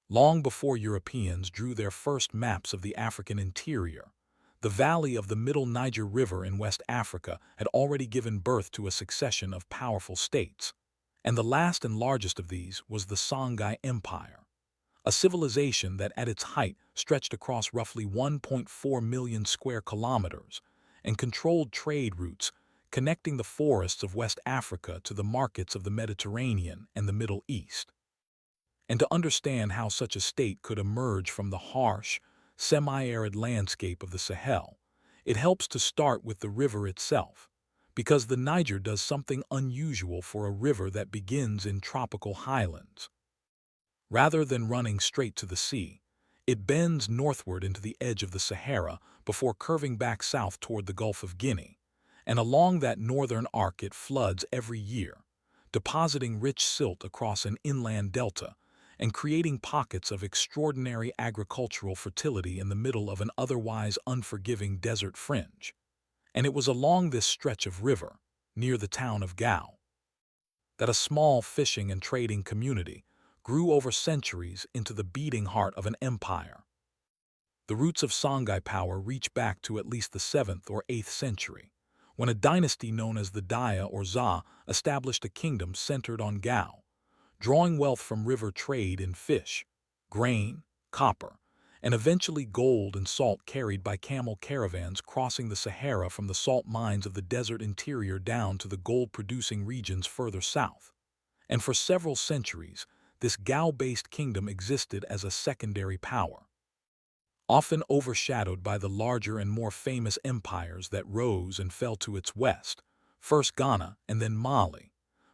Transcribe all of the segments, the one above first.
Long before Europeans drew their first maps of the African interior, the valley of the Middle Niger River in West Africa had already given birth to a succession of powerful states, and the last and largest of these was the Songhai Empire, a civilization that at its height stretched across roughly 1.4 million square kilometers and controlled trade routes connecting the forests of West Africa to the markets of the Mediterranean and the Middle East. And to understand how such a state could emerge from the harsh, semi-arid landscape of the Sahel, it helps to start with the river itself, because the Niger does something unusual for a river that begins in tropical highlands. Rather than running straight to the sea, it bends northward into the edge of the Sahara before curving back south toward the Gulf of Guinea, and along that northern arc it floods every year, depositing rich silt across an inland delta and creating pockets of extraordinary agricultural fertility in the middle of an otherwise unforgiving desert fringe. And it was along this stretch of river, near the town of Gao, that a small fishing and trading community grew over centuries into the beating heart of an empire. The roots of Songhai power reach back to at least the 7th or 8th century, when a dynasty known as the Daya or Za established a kingdom centered on Gao, drawing wealth from river trade in fish, grain, copper, and eventually gold and salt carried by camel caravans crossing the Sahara from the salt mines of the desert interior down to the gold-producing regions further south. And for several centuries, this Gao-based kingdom existed as a secondary power, often overshadowed by the larger and more famous empires that rose and fell to its west, first Ghana and then Mali,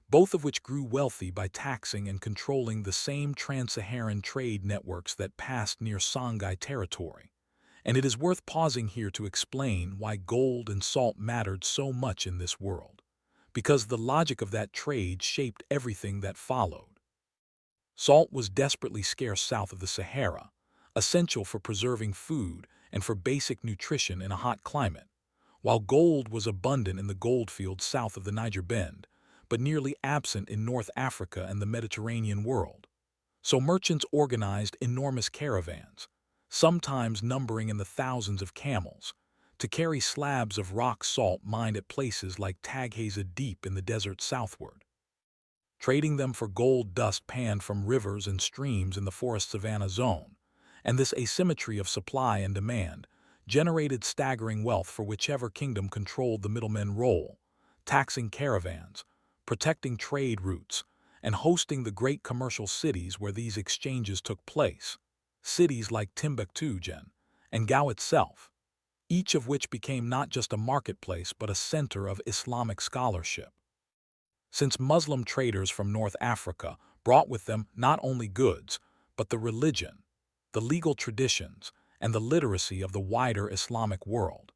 both of which grew wealthy by taxing and controlling the same trans-Saharan trade networks that passed near Songhai territory. And it is worth pausing here to explain why gold and salt mattered so much in this world, because the logic of that trade shaped everything that followed. Salt was desperately scarce south of the Sahara, essential for preserving food and for basic nutrition in a hot climate, while gold was abundant in the goldfields south of the Niger Bend, but nearly absent in North Africa and the Mediterranean world. So merchants organized enormous caravans, sometimes numbering in the thousands of camels, to carry slabs of rock salt mined at places like Tagheza deep in the desert southward, trading them for gold dust panned from rivers and streams in the forest savanna zone. And this asymmetry of supply and demand generated staggering wealth for whichever kingdom controlled the middlemen role, taxing caravans, protecting trade routes, and hosting the great commercial cities where these exchanges took place, cities like Timbuktu and Gao itself, each of which became not just a marketplace but a center of Islamic scholarship. Since Muslim traders from North Africa brought with them not only goods, but the religion, the legal traditions, and the literacy of the wider Islamic world,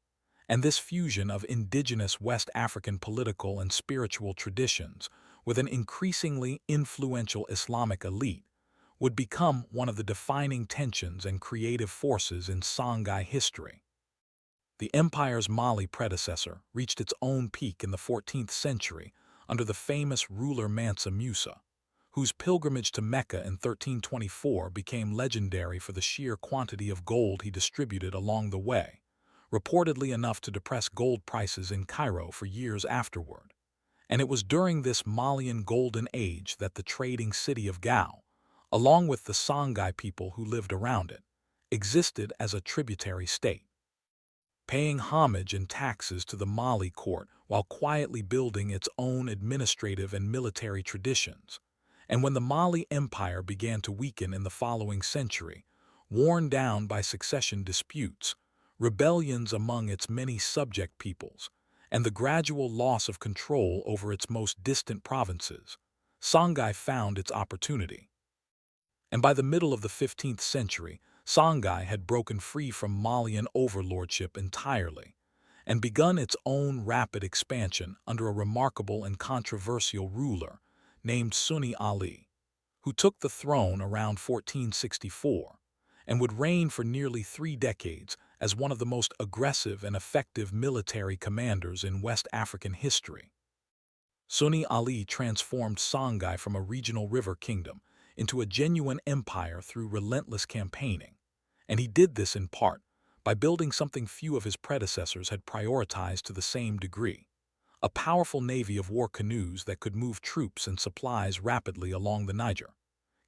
and this fusion of indigenous West African political and spiritual traditions with an increasingly influential Islamic elite would become one of the defining tensions and creative forces in Songhai history. The empire's Mali predecessor reached its own peak in the 14th century under the famous ruler Mansa Musa, whose pilgrimage to Mecca in 1324 became legendary for the sheer quantity of gold he distributed along the way, reportedly enough to depress gold prices in Cairo for years afterward. And it was during this Malian golden age that the trading city of Gao, along with the Songhai people who lived around it, existed as a tributary state, paying homage and taxes to the Mali court while quietly building its own administrative and military traditions. And when the Mali Empire began to weaken in the following century, worn down by succession disputes, rebellions among its many subject peoples, and the gradual loss of control over its most distant provinces, Songhai found its opportunity. And by the middle of the 15th century, Songhai had broken free from Malian overlordship entirely, and begun its own rapid expansion under a remarkable and controversial ruler named Sunni Ali, who took the throne around 1464 and would reign for nearly 3 decades as one of the most aggressive and effective military commanders in West African history. Sunni Ali transformed Songhai from a regional river kingdom into a genuine empire through relentless campaigning. And he did this in part by building something few of his predecessors had prioritized to the same degree: a powerful navy of war canoes that could move troops and supplies rapidly along the Niger,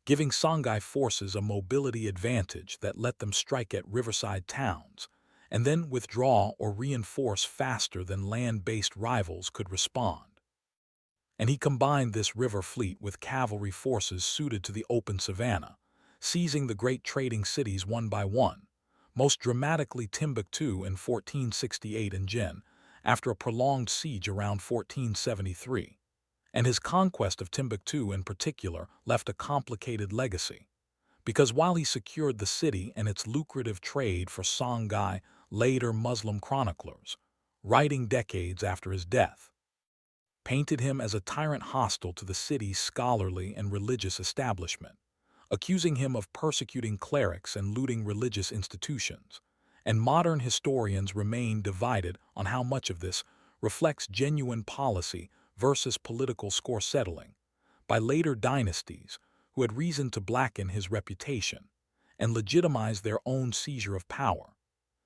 giving Songhai forces a mobility advantage that let them strike at riverside towns and then withdraw or reinforce faster than land-based rivals could respond. And he combined this river fleet with cavalry forces suited to the open savanna, seizing the great trading cities one by one, most dramatically Timbuktu in 1468 and Jen, after a prolonged siege around 1473. And his conquest of Timbuktu in particular left a complicated legacy, because while he secured the city and its lucrative trade for Songhai, later Muslim chroniclers, writing decades after his death, painted him as a tyrant hostile to the city's scholarly and religious establishment, accusing him of persecuting clerics and looting religious institutions. And modern historians remain divided on how much of this reflects genuine policy versus political score settling by later dynasties who had reason to blacken his reputation and legitimize their own seizure of power,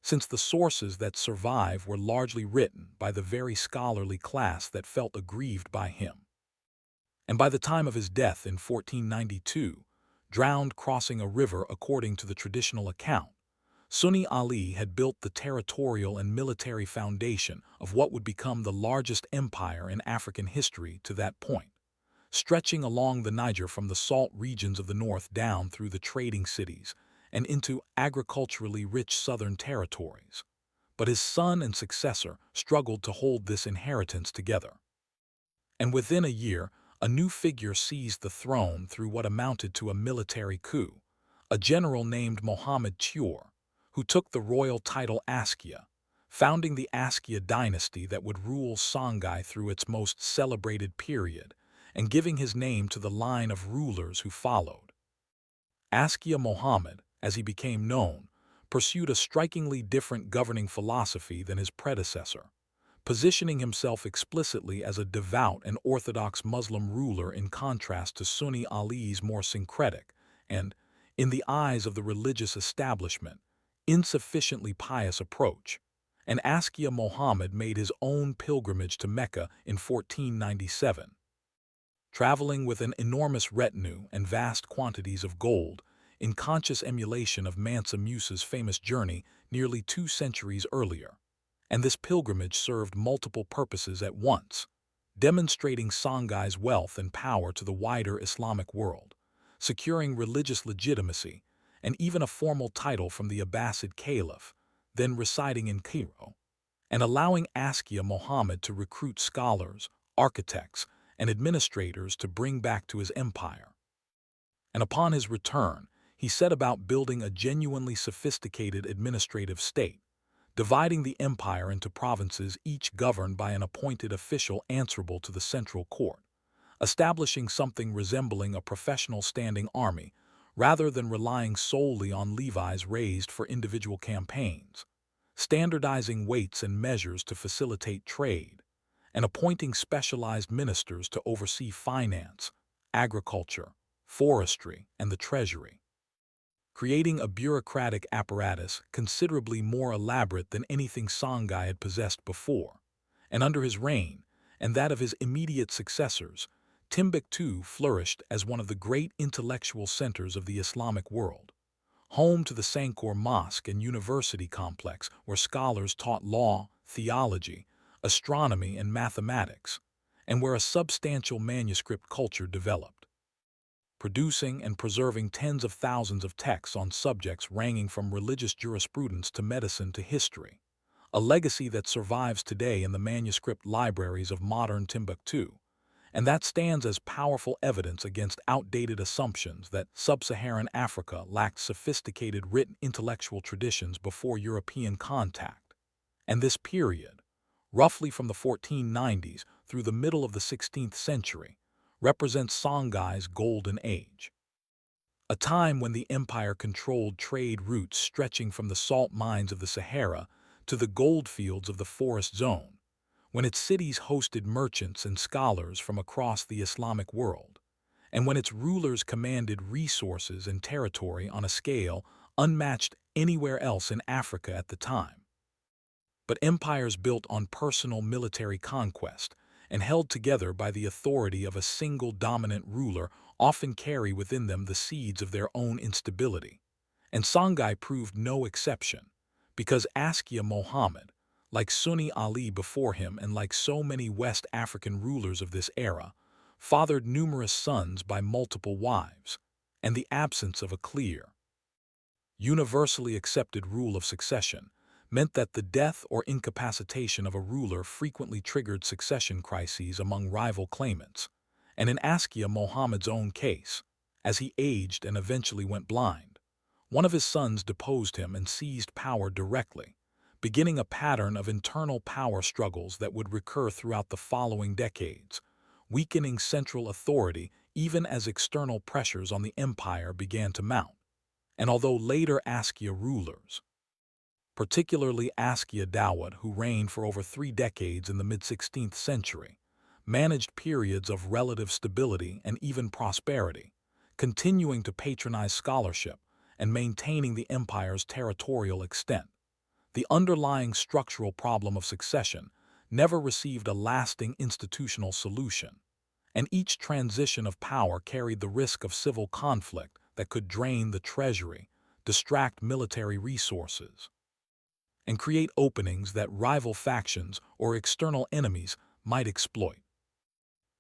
since the sources that survive were largely written by the very scholarly class that felt aggrieved by him. And by the time of his death in 1492, drowned crossing a river according to the traditional account, Sunni Ali had built the territorial and military foundation of what would become the largest empire in African history to that point, stretching along the Niger from the salt regions of the north down through the trading cities and into agriculturally rich southern territories. But his son and successor struggled to hold this inheritance together. And within a year, a new figure seized the throne through what amounted to a military coup, a general named Mohammed Chur, who took the royal title Askia, founding the Askia dynasty that would rule Songhai through its most celebrated period, and giving his name to the line of rulers who followed. Askia Mohammed, as he became known, pursued a strikingly different governing philosophy than his predecessor, positioning himself explicitly as a devout and orthodox Muslim ruler in contrast to Sunni Ali's more syncretic and, in the eyes of the religious establishment, insufficiently pious approach. And Askia Mohammed made his own pilgrimage to Mecca in 1497. Traveling with an enormous retinue and vast quantities of gold, in conscious emulation of Mansa Musa's famous journey nearly 2 centuries earlier. And this pilgrimage served multiple purposes at once, demonstrating Songhai's wealth and power to the wider Islamic world, securing religious legitimacy, and even a formal title from the Abbasid Caliph, then residing in Cairo, and allowing Askia Mohammed to recruit scholars, architects, and administrators to bring back to his empire. And upon his return, he set about building a genuinely sophisticated administrative state, dividing the empire into provinces each governed by an appointed official answerable to the central court, establishing something resembling a professional standing army rather than relying solely on levies raised for individual campaigns, standardizing weights and measures to facilitate trade, and appointing specialized ministers to oversee finance, agriculture, forestry, and the treasury, creating a bureaucratic apparatus considerably more elaborate than anything Songhai had possessed before. And under his reign, and that of his immediate successors, Timbuktu flourished as one of the great intellectual centers of the Islamic world, home to the Sankor Mosque and University complex where scholars taught law, theology, astronomy, and mathematics, and where a substantial manuscript culture developed, producing and preserving tens of thousands of texts on subjects ranging from religious jurisprudence to medicine to history, a legacy that survives today in the manuscript libraries of modern Timbuktu, and that stands as powerful evidence against outdated assumptions that sub-Saharan Africa lacked sophisticated written intellectual traditions before European contact. And this period, roughly from the 1490s through the middle of the 16th century, represents Songhai's golden age, a time when the empire controlled trade routes stretching from the salt mines of the Sahara to the gold fields of the forest zone, when its cities hosted merchants and scholars from across the Islamic world, and when its rulers commanded resources and territory on a scale unmatched anywhere else in Africa at the time. But empires built on personal military conquest and held together by the authority of a single dominant ruler often carry within them the seeds of their own instability. And Songhai proved no exception, because Askia Muhammad, like Sunni Ali before him and like so many West African rulers of this era, fathered numerous sons by multiple wives, and the absence of a clear, universally accepted rule of succession meant that the death or incapacitation of a ruler frequently triggered succession crises among rival claimants, and in Askia Muhammad's own case, as he aged and eventually went blind, one of his sons deposed him and seized power directly, beginning a pattern of internal power struggles that would recur throughout the following decades, weakening central authority even as external pressures on the empire began to mount. And although later Askia rulers, particularly Askia Dawud, who reigned for over 3 decades in the mid-16th century, managed periods of relative stability and even prosperity, continuing to patronize scholarship and maintaining the empire's territorial extent. The underlying structural problem of succession never received a lasting institutional solution, and each transition of power carried the risk of civil conflict that could drain the treasury, distract military resources, and create openings that rival factions or external enemies might exploit.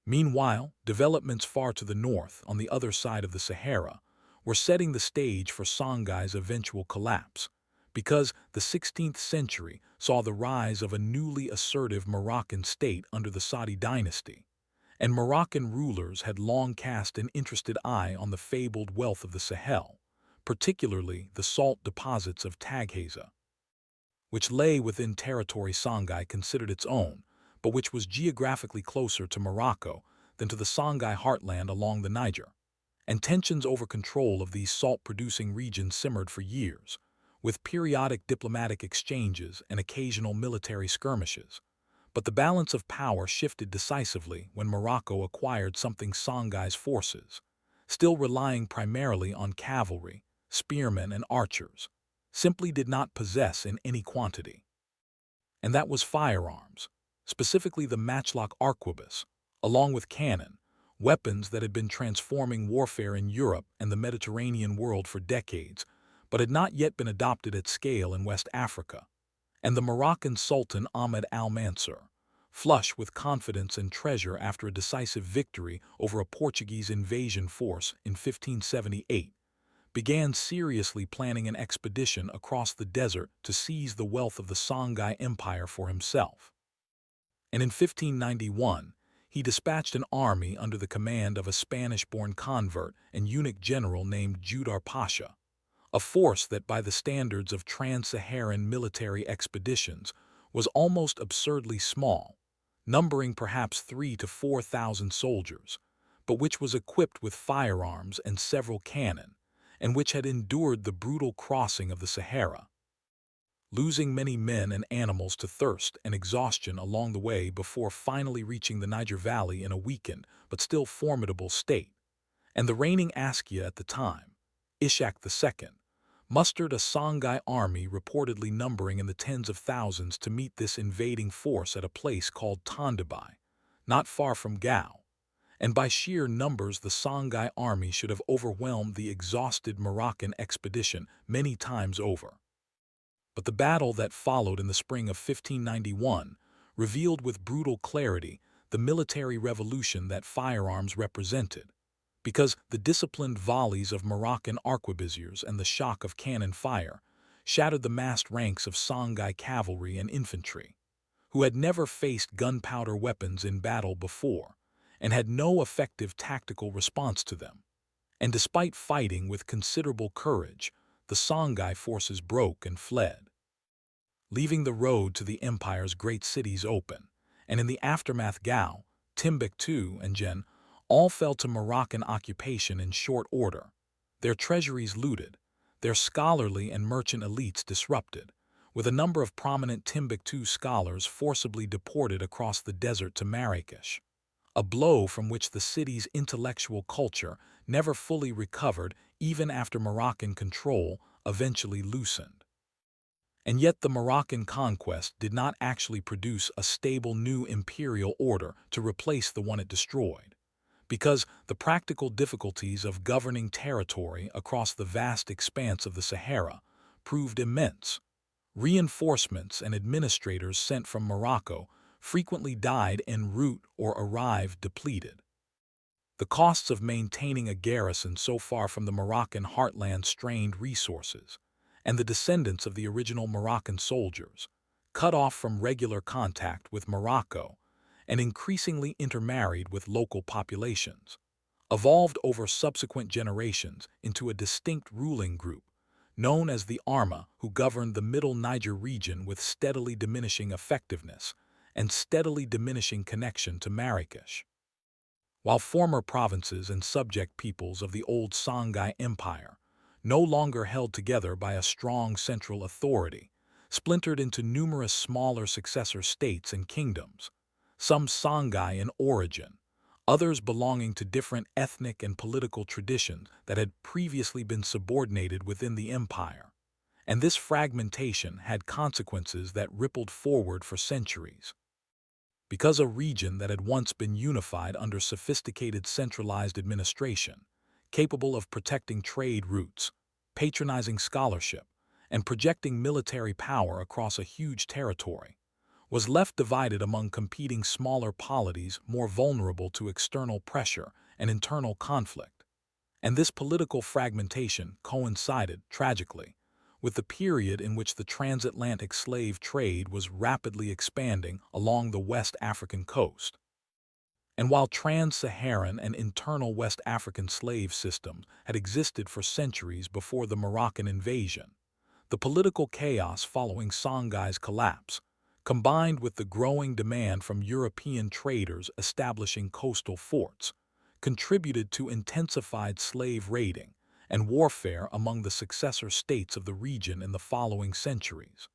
Meanwhile, developments far to the north, on the other side of the Sahara, were setting the stage for Songhai's eventual collapse, because the 16th century saw the rise of a newly assertive Moroccan state under the Saudi dynasty, and Moroccan rulers had long cast an interested eye on the fabled wealth of the Sahel, particularly the salt deposits of Tagheza, which lay within territory Songhai considered its own, but which was geographically closer to Morocco than to the Songhai heartland along the Niger. And tensions over control of these salt-producing regions simmered for years, with periodic diplomatic exchanges and occasional military skirmishes. But the balance of power shifted decisively when Morocco acquired something Songhai's forces, still relying primarily on cavalry, spearmen, and archers, simply did not possess in any quantity. And that was firearms, specifically the matchlock arquebus, along with cannon, weapons that had been transforming warfare in Europe and the Mediterranean world for decades, but had not yet been adopted at scale in West Africa. And the Moroccan Sultan Ahmed al-Mansur, flush with confidence and treasure after a decisive victory over a Portuguese invasion force in 1578, began seriously planning an expedition across the desert to seize the wealth of the Songhai Empire for himself. And in 1591, he dispatched an army under the command of a Spanish-born convert and eunuch general named Judar Pasha, a force that by the standards of trans-Saharan military expeditions was almost absurdly small, numbering perhaps 3,000 to 4,000 soldiers, but which was equipped with firearms and several cannon, and which had endured the brutal crossing of the Sahara, losing many men and animals to thirst and exhaustion along the way before finally reaching the Niger Valley in a weakened but still formidable state. And the reigning Askia at the time, Ishak II, mustered a Songhai army reportedly numbering in the tens of thousands to meet this invading force at a place called Tondabai, not far from Gao. And by sheer numbers the Songhai army should have overwhelmed the exhausted Moroccan expedition many times over. But the battle that followed in the spring of 1591 revealed with brutal clarity the military revolution that firearms represented, because the disciplined volleys of Moroccan arquebusiers and the shock of cannon fire shattered the massed ranks of Songhai cavalry and infantry, who had never faced gunpowder weapons in battle before, and had no effective tactical response to them. And despite fighting with considerable courage, the Songhai forces broke and fled, leaving the road to the empire's great cities open, and in the aftermath Gao, Timbuktu, and Jen all fell to Moroccan occupation in short order, their treasuries looted, their scholarly and merchant elites disrupted, with a number of prominent Timbuktu scholars forcibly deported across the desert to Marrakesh, a blow from which the city's intellectual culture never fully recovered even after Moroccan control eventually loosened. And yet the Moroccan conquest did not actually produce a stable new imperial order to replace the one it destroyed, because the practical difficulties of governing territory across the vast expanse of the Sahara proved immense. Reinforcements and administrators sent from Morocco frequently died en route or arrived depleted. The costs of maintaining a garrison so far from the Moroccan heartland strained resources, and the descendants of the original Moroccan soldiers, cut off from regular contact with Morocco and increasingly intermarried with local populations, evolved over subsequent generations into a distinct ruling group known as the Arma, who governed the middle Niger region with steadily diminishing effectiveness and steadily diminishing connection to Marrakesh. While former provinces and subject peoples of the old Songhai Empire, no longer held together by a strong central authority, splintered into numerous smaller successor states and kingdoms, some Songhai in origin, others belonging to different ethnic and political traditions that had previously been subordinated within the empire. And this fragmentation had consequences that rippled forward for centuries. Because a region that had once been unified under sophisticated centralized administration, capable of protecting trade routes, patronizing scholarship, and projecting military power across a huge territory, was left divided among competing smaller polities more vulnerable to external pressure and internal conflict. And this political fragmentation coincided, tragically, with the period in which the transatlantic slave trade was rapidly expanding along the West African coast. And while trans-Saharan and internal West African slave systems had existed for centuries before the Moroccan invasion, the political chaos following Songhai's collapse, combined with the growing demand from European traders establishing coastal forts, contributed to intensified slave raiding and warfare among the successor states of the region in the following centuries.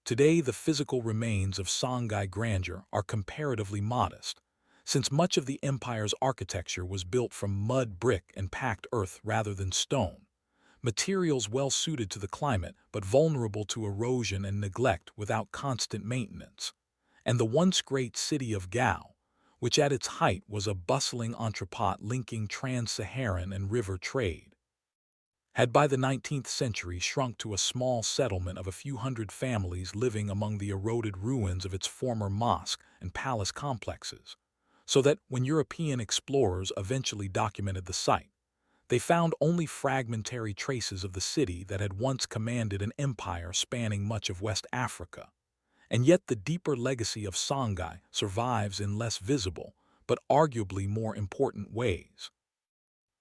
Today, the physical remains of Songhai grandeur are comparatively modest, since much of the empire's architecture was built from mud, brick, and packed earth rather than stone, materials well suited to the climate but vulnerable to erosion and neglect without constant maintenance. And the once great city of Gao, which at its height was a bustling entrepot linking trans-Saharan and river trade, had by the 19th century shrunk to a small settlement of a few hundred families living among the eroded ruins of its former mosque and palace complexes, so that when European explorers eventually documented the site, they found only fragmentary traces of the city that had once commanded an empire spanning much of West Africa. And yet the deeper legacy of Songhai survives in less visible, but arguably more important ways.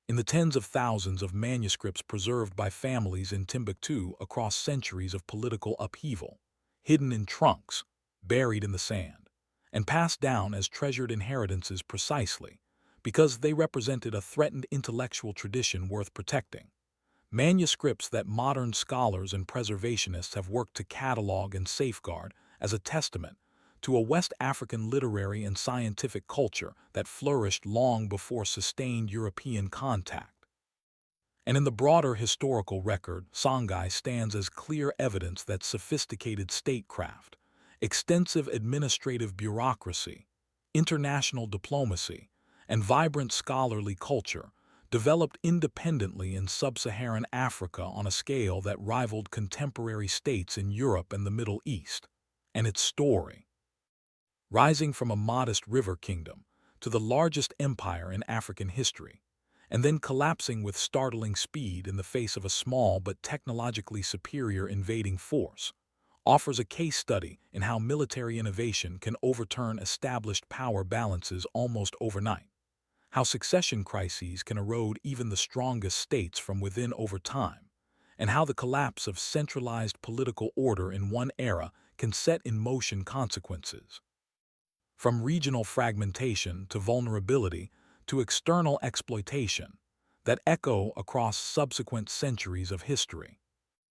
In the tens of thousands of manuscripts preserved by families in Timbuktu across centuries of political upheaval, hidden in trunks, buried in the sand, and passed down as treasured inheritances precisely because they represented a threatened intellectual tradition worth protecting. Manuscripts that modern scholars and preservationists have worked to catalog and safeguard as a testament to a West African literary and scientific culture that flourished long before sustained European contact. And in the broader historical record, Songhai stands as clear evidence that sophisticated statecraft, extensive administrative bureaucracy, international diplomacy, and vibrant scholarly culture developed independently in sub-Saharan Africa on a scale that rivaled contemporary states in Europe and the Middle East. And its story, rising from a modest river kingdom to the largest empire in African history, and then collapsing with startling speed in the face of a small but technologically superior invading force, offers a case study in how military innovation can overturn established power balances almost overnight, how succession crises can erode even the strongest states from within over time, and how the collapse of centralized political order in one era can set in motion consequences. From regional fragmentation to vulnerability to external exploitation that echo across subsequent centuries of history.